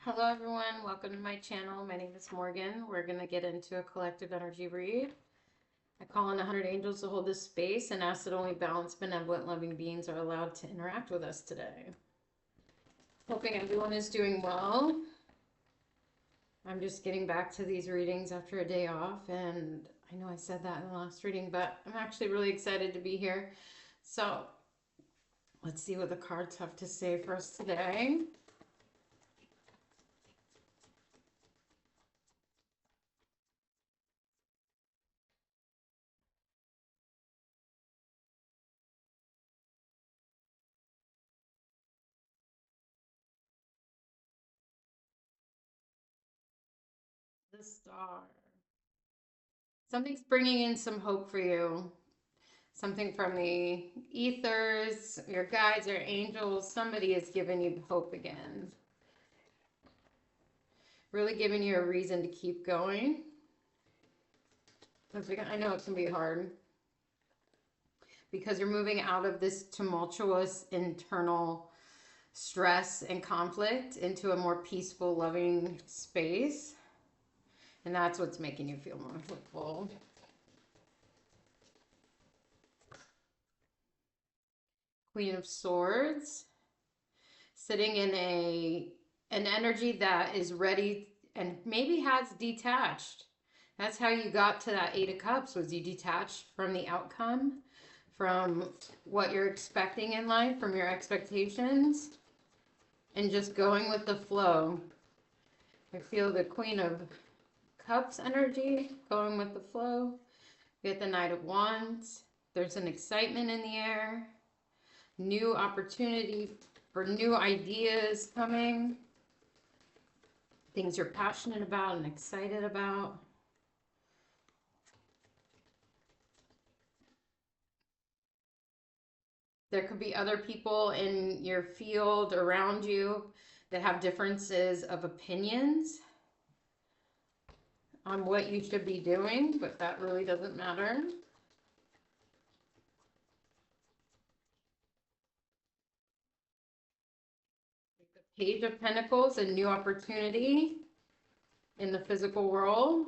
Hello everyone, welcome to my channel. My name is Morgan. We're going to get into a collective energy read. I call on 100 angels to hold this space and ask that only balanced, benevolent, loving beings are allowed to interact with us today. Hoping everyone is doing well. I'm just getting back to these readings after a day off, and I know I said that in the last reading, but I'm actually really excited to be here. So let's see what the cards have to say for us today. The Star. Something's bringing in some hope for you. Something from the ethers, your guides, your angels. Somebody is giving you hope again. Really giving you a reason to keep going. I know it can be hard because you're moving out of this tumultuous internal stress and conflict into a more peaceful, loving space. And that's what's making you feel more hopeful. Queen of Swords, sitting in an energy that is ready and maybe has detached. That's how you got to that Eight of Cups, was you detached from the outcome, from what you're expecting in life, from your expectations, and just going with the flow. I feel the Queen of Cups energy, going with the flow. We get the Knight of Wands. There's an excitement in the air. New opportunity for new ideas coming. Things you're passionate about and excited about. There could be other people in your field around you that have differences of opinions on what you should be doing, but that really doesn't matter. The Page of Pentacles, a new opportunity in the physical world.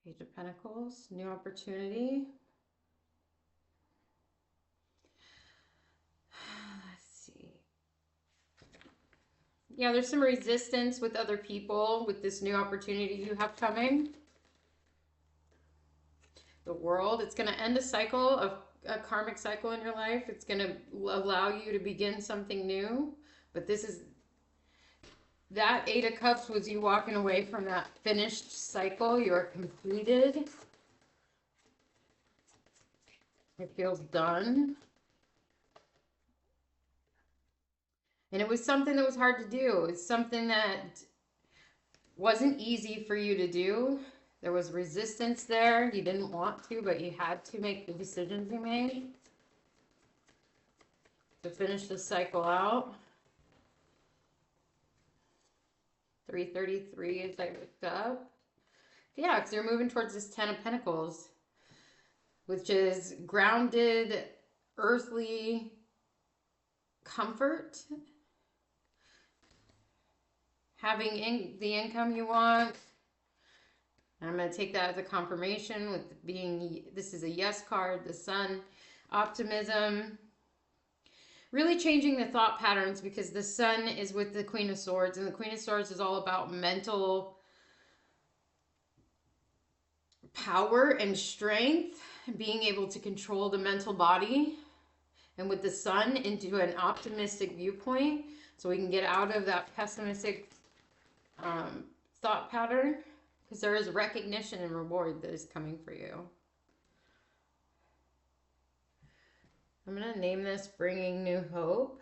Page of Pentacles, new opportunity. Let's see. Yeah, there's some resistance with other people with this new opportunity you have coming. The World, it's going to end a cycle of a karmic cycle in your life. It's going to allow you to begin something new. But this is, that Eight of Cups was you walking away from that finished cycle. You're completed. It feels done. And it was something that was hard to do. It's something that wasn't easy for you to do. There was resistance there. You didn't want to, but you had to make the decisions you made to finish the cycle out. 333 as I looked up. Yeah, because you're moving towards this Ten of Pentacles, which is grounded, earthly comfort. Having the income you want. I'm going to take that as a confirmation with being, this is a yes card, the Sun, optimism. Really changing the thought patterns because the Sun is with the Queen of Swords, and the Queen of Swords is all about mental power and strength, being able to control the mental body, and with the Sun into an optimistic viewpoint so we can get out of that pessimistic thought pattern, because there is recognition and reward that is coming for you. I'm going to name this Bringing New Hope.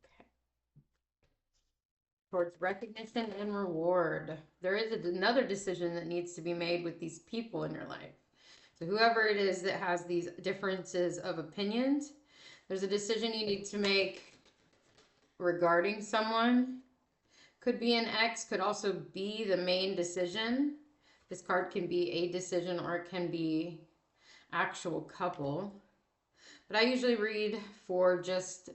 Okay. Towards recognition and reward. There is another decision that needs to be made with these people in your life. So whoever it is that has these differences of opinions, there's a decision you need to make regarding someone. Could be an ex, could also be the main decision. This card can be a decision or it can be actual couple. But I usually read for just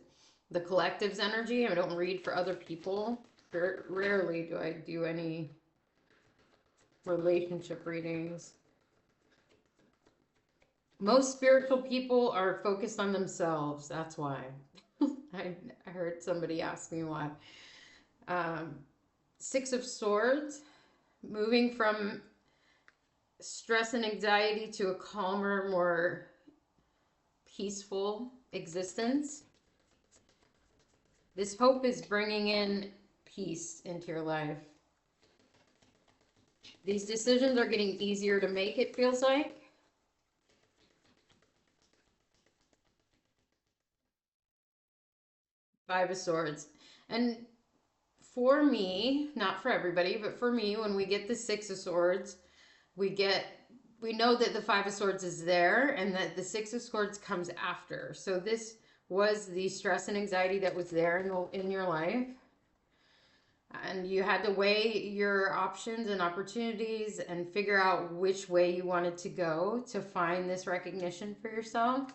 the collective's energy. I don't read for other people. Rarely do I do any relationship readings. Most spiritual people are focused on themselves. That's why. I heard somebody ask me why. Six of Swords, moving from stress and anxiety to a calmer, more peaceful existence. This hope is bringing in peace into your life. These decisions are getting easier to make, it feels like. Five of Swords. And for me, not for everybody, but for me, when we get the Six of Swords, we know that the Five of Swords is there and that the Six of Swords comes after. So this was the stress and anxiety that was there in your life. And you had to weigh your options and opportunities and figure out which way you wanted to go to find this recognition for yourself.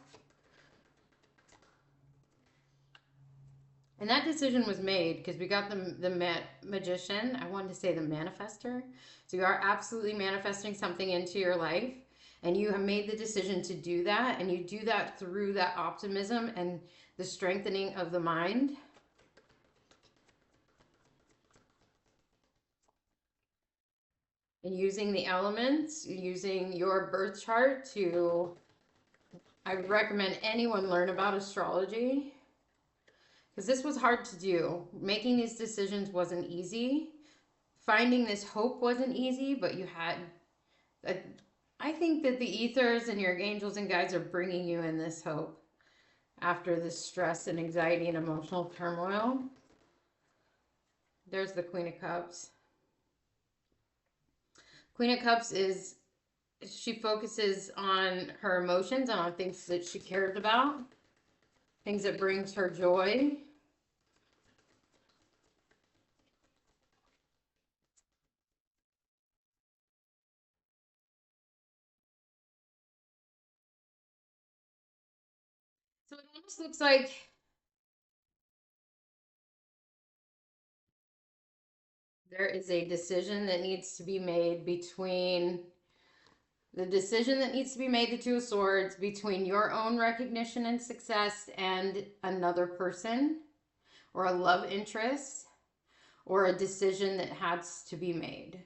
And that decision was made because we got the magician. I wanted to say the manifester. So you are absolutely manifesting something into your life. And you have made the decision to do that. And you do that through that optimism and the strengthening of the mind. And using the elements, using your birth chart to... I would recommend anyone learn about astrology. Because this was hard to do. Making these decisions wasn't easy. Finding this hope wasn't easy, but you had... I think that the ethers and your angels and guides are bringing you in this hope after this stress and anxiety and emotional turmoil. There's the Queen of Cups. Queen of Cups is... she focuses on her emotions and on things that she cares about. Things that brings her joy. So it almost looks like there is a decision that needs to be made between the decision that needs to be made, the Two of Swords, between your own recognition and success and another person or a love interest or a decision that has to be made.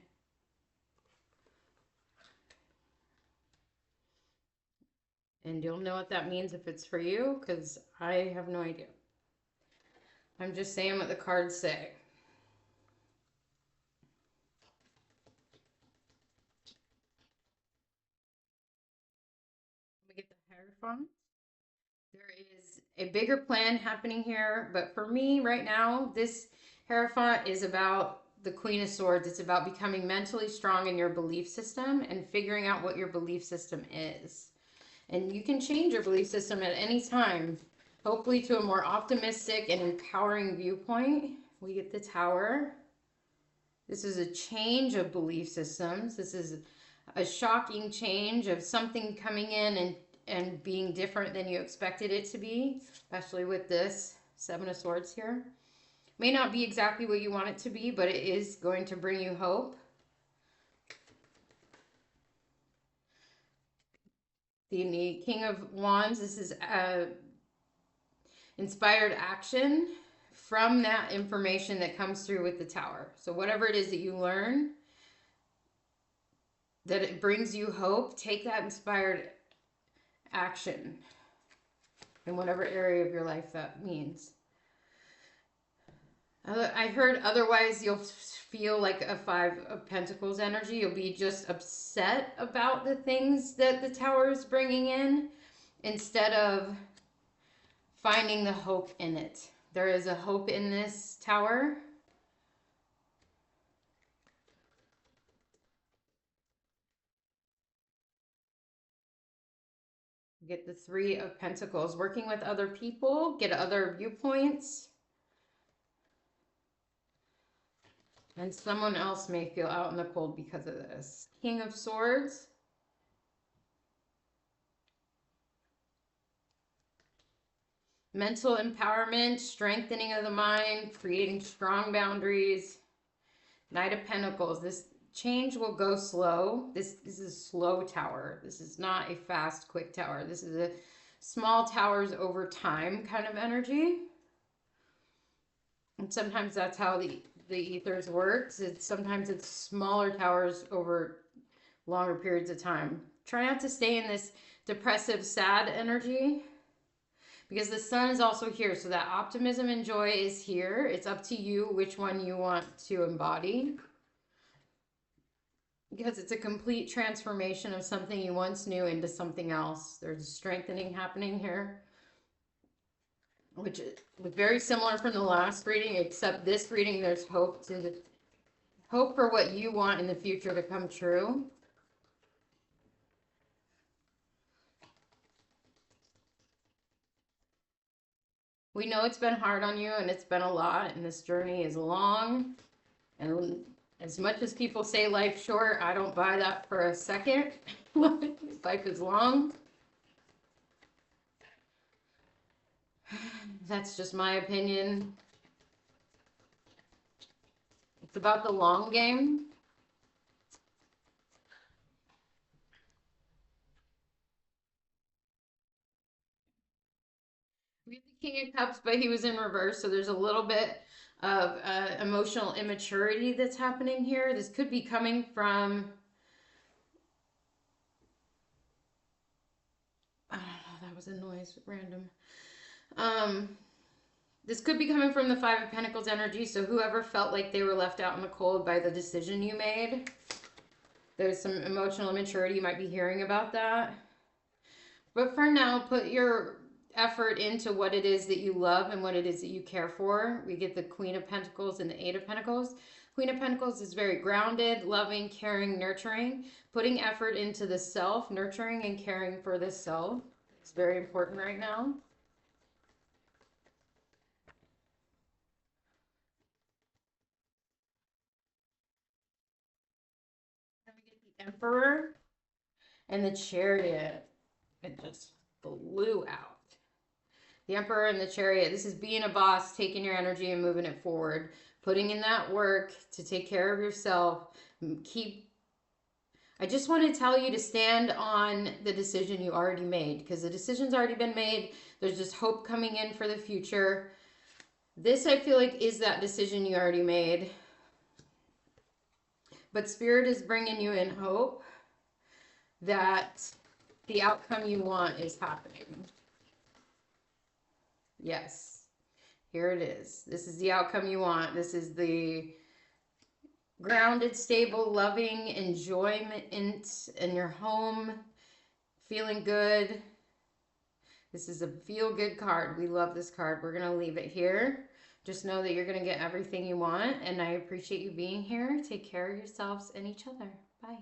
And you'll know what that means if it's for you, because I have no idea. I'm just saying what the cards say. Let me get the Hierophant. There is a bigger plan happening here, but for me right now, this Hierophant is about the Queen of Swords. It's about becoming mentally strong in your belief system and figuring out what your belief system is. And you can change your belief system at any time, hopefully to a more optimistic and empowering viewpoint. We get the Tower. This is a change of belief systems. This is a shocking change of something coming in and being different than you expected it to be, especially with this Seven of Swords here. May not be exactly what you want it to be, but it is going to bring you hope. The King of Wands, this is inspired action from that information that comes through with the Tower. So whatever it is that you learn, that it brings you hope, take that inspired action in whatever area of your life that means. I heard otherwise you'll feel like a Five of Pentacles energy. You'll be just upset about the things that the Tower is bringing in instead of finding the hope in it. There is a hope in this Tower. Get the Three of Pentacles. Working with other people, get other viewpoints. And someone else may feel out in the cold because of this. King of Swords. mental empowerment, strengthening of the mind, creating strong boundaries. Knight of Pentacles. This change will go slow. This is a slow tower. This is not a fast, quick tower. This is a small towers over time kind of energy. And sometimes that's how the ethers works. Sometimes it's smaller towers over longer periods of time. Try not to stay in this depressive, sad energy, because the sun is also here. So that optimism and joy is here. It's up to you which one you want to embody, because it's a complete transformation of something you once knew into something else. There's a strengthening happening here, which is very similar from the last reading, except this reading there's hope for what you want in the future to come true. We know it's been hard on you, and it's been a lot, and this journey is long. And as much as people say life's short, I don't buy that for a second. Life is long. That's just my opinion. It's about the long game. We have the King of Cups, but he was in reverse, so there's a little bit of emotional immaturity that's happening here. This could be coming from, I don't know, that was a noise, random. This could be coming from the Five of Pentacles energy, so whoever felt like they were left out in the cold by the decision you made, there's some emotional immaturity. You might be hearing about that. But for now, put your effort into what it is that you love and what it is that you care for. We get the Queen of Pentacles and the Eight of Pentacles. Queen of Pentacles is very grounded, loving, caring, nurturing. Putting effort into the self, nurturing and caring for the self. It's very important right now. Then we get the Emperor and the Chariot. It just blew out. The Emperor and the Chariot. This is being a boss, taking your energy and moving it forward. Putting in that work to take care of yourself. I just want to tell you to stand on the decision you already made, because the decision's already been made. There's just hope coming in for the future. This, I feel like, is that decision you already made. But Spirit is bringing you in hope that the outcome you want is happening. Yes, here it is. This is the outcome you want. This is the grounded, stable, loving enjoyment in your home, feeling good. This is a feel-good card. We love this card. We're going to leave it here. Just know that you're going to get everything you want, and I appreciate you being here. Take care of yourselves and each other. Bye.